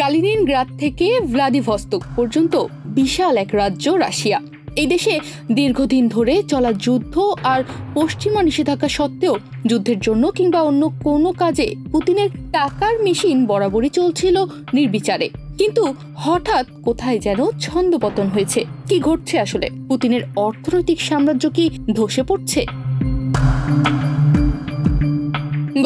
Kaliningrad থেকে Vladivostok পর্যন্ত বিশাল এক রাজ্য রাশিয়া। এই দেশে দীর্ঘদিন ধরে চলা যুদ্ধ আর পশ্চিমা নিষেধাজ্ঞা সত্ত্বেও যুদ্ধের জন্য কিংবা অন্য কোনো কাজে পুতিনের টাকার মেশিন বরাবরই চলছিল নির্বিচারে। কিন্তু হঠাৎ কোথায় যেন ছন্দপতন হয়েছে। কি ঘটছে আসলে? পুতিনের অর্থনৈতিক সাম্রাজ্য কি ধসে পড়ছে?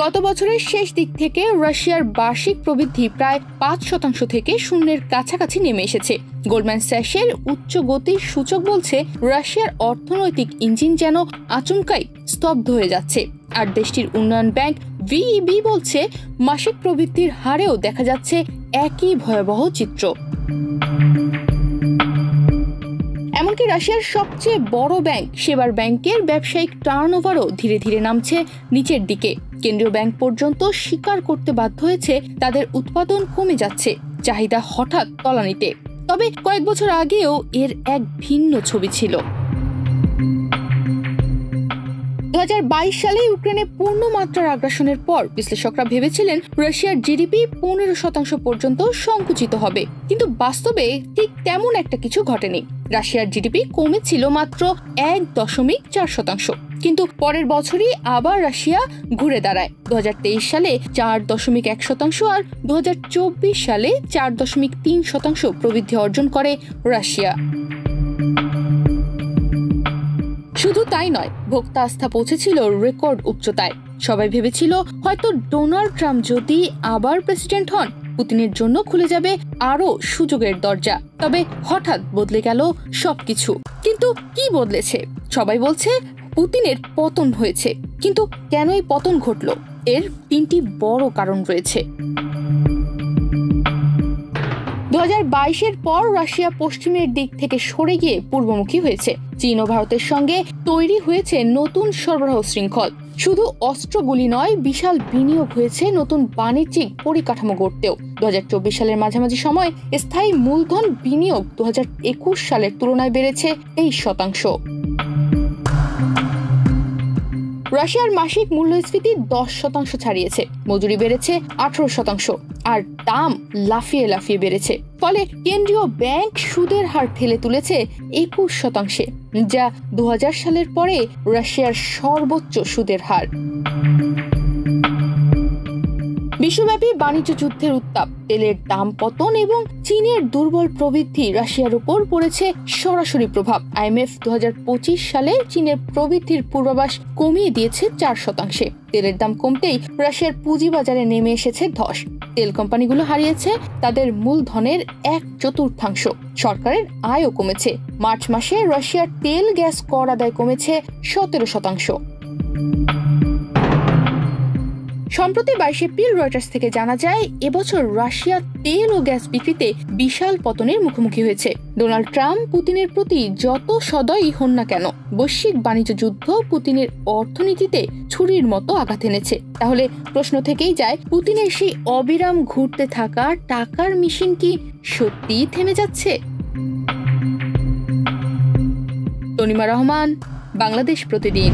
গত বছরের শেষ দিক থেকে রাশিয়ার বার্ষিক প্রবৃদ্ধি প্রায় 5% থেকে শূন্যের কাছাকাছি নেমে এসেছে। গোল্ডম্যান স্যাশের উচ্চ গতির সূচক বলছে রাশিয়ার অর্থনৈতিক ইঞ্জিন যেন আচমকাই স্তব্ধ হয়ে যাচ্ছে। আর দেশটির উন্নয়ন ব্যাংক ভিইবি বলছে মাসিক প্রবৃদ্ধির হারেও দেখা যাচ্ছে একই ভয়াবহ চিত্র। এমনকি রাশিয়ার সবচেয়ে বড় ব্যাংক সেবার ব্যাংকের ব্যবসায়িক টার্নওভারও ধীরে ধীরে নামছে নিচের দিকে। কেন্দ্রীয় ব্যাংক পর্যন্ত স্বীকার করতে বাধ্য হয়েছে তাদের উৎপাদন কমে যাচ্ছে, চাহিদা হঠাৎ তলানিতে। তবে কয়েক বছর আগেও এর এক ভিন্ন ছবি ছিল। 2022 সালে ইউক্রেনে পূর্ণমাত্রার আগ্রাসনের পর বিশ্লেষকরা ভেবেছিলেন রাশিয়ার জিডিপি 15% পর্যন্ত সংকুচিত হবে, কিন্তু বাস্তবে ঠিক তেমন একটা কিছু ঘটেনি। রাশিয়ার জিডিপি কমেছিল মাত্র 1.4%, কিন্তু পরের বছরই আবার রাশিয়া ঘুরে দাঁড়ায়। 2023 সালে 4.1% আর 2024 সালে 4.3% প্রবৃদ্ধি অর্জন করে রাশিয়া। শুধু তাই নয়, ভোক্তা আস্থা পৌঁছেছিল রেকর্ড উচ্চতায়। সবাই ভেবেছিল হয়তো ডোনাল্ড ট্রাম্প যদি আবার প্রেসিডেন্ট হন, পুতিনের জন্য খুলে যাবে আরো সুযোগের দরজা। তবে হঠাৎ বদলে গেল সবকিছু। কিন্তু কি বদলেছে? সবাই বলছে পুতিনের পতন হয়েছে, কিন্তু কেন এই পতন ঘটল? এর 3টি বড় কারণ রয়েছে। 2022-এর পর রাশিয়া পশ্চিমের দিক থেকে সরে গিয়ে পূর্বমুখী হয়েছে। চীন ও ভারতের সঙ্গে তৈরি হয়েছে নতুন সরবরাহ শৃঙ্খল। শুধু অস্ত্রগুলি নয়, বিশাল বিনিয়োগ হয়েছে নতুন বাণিজ্যিক পরিকাঠামো গড়তেও। 2024 সালের মাঝামাঝি সময় স্থায়ী মূলধন বিনিয়োগ 2021 সালের তুলনায় বেড়েছে 23%। রাশিয়ার মাসিক মূল্যস্ফীতি 10% ছাড়িয়েছে, মজুরি বেড়েছে 18%, আর দাম লাফিয়ে লাফিয়ে বেড়েছে। ফলে কেন্দ্রীয় ব্যাংক সুদের হার ঠেলে তুলেছে 21%, যা 2000 সালের পরে রাশিয়ার সর্বোচ্চ সুদের হার। বিশ্বব্যাপী বাণিজ্য যুদ্ধের উত্তাপ, তেলের দাম পতন এবং চীনের দুর্বল প্রবৃদ্ধি রাশিয়ার উপর পড়েছে সরাসরি প্রভাব। আইএমএফ 2025 সালে চীনের প্রবৃদ্ধির পূর্বাভাস কমিয়ে দিয়েছে 4%। তেলের দাম কমতেই রাশিয়ার পুঁজিবাজারে নেমে এসেছে ধস। তেল কোম্পানিগুলো হারিয়েছে তাদের মূলধনের 1/4। সরকারের আয়ও কমেছে। মার্চ মাসে রাশিয়ার তেল গ্যাস কর আদায় কমেছে 17%। সম্প্রতি 22 এপ্রিল রয়টার্স থেকে জানা যায়, এবছর রাশিয়া তেল ও গ্যাস বিক্রিতে বিশাল পতনের মুখোমুখি হয়েছে। ডোনাল্ড ট্রাম্প পুতিনের প্রতি যত সদয়ই হন না কেন, বৈশ্বিক বাণিজ্য যুদ্ধ পুতিনের অর্থনীতিতে ছুরির মতো আঘাত এনেছে। তাহলে প্রশ্ন থেকেই যায়, পুতিনের সেই অবিরাম ঘুরতে থাকা টাকার মেশিন কি সত্যিই থেমে যাচ্ছে? তনিমা রহমান, বাংলাদেশ প্রতিদিন।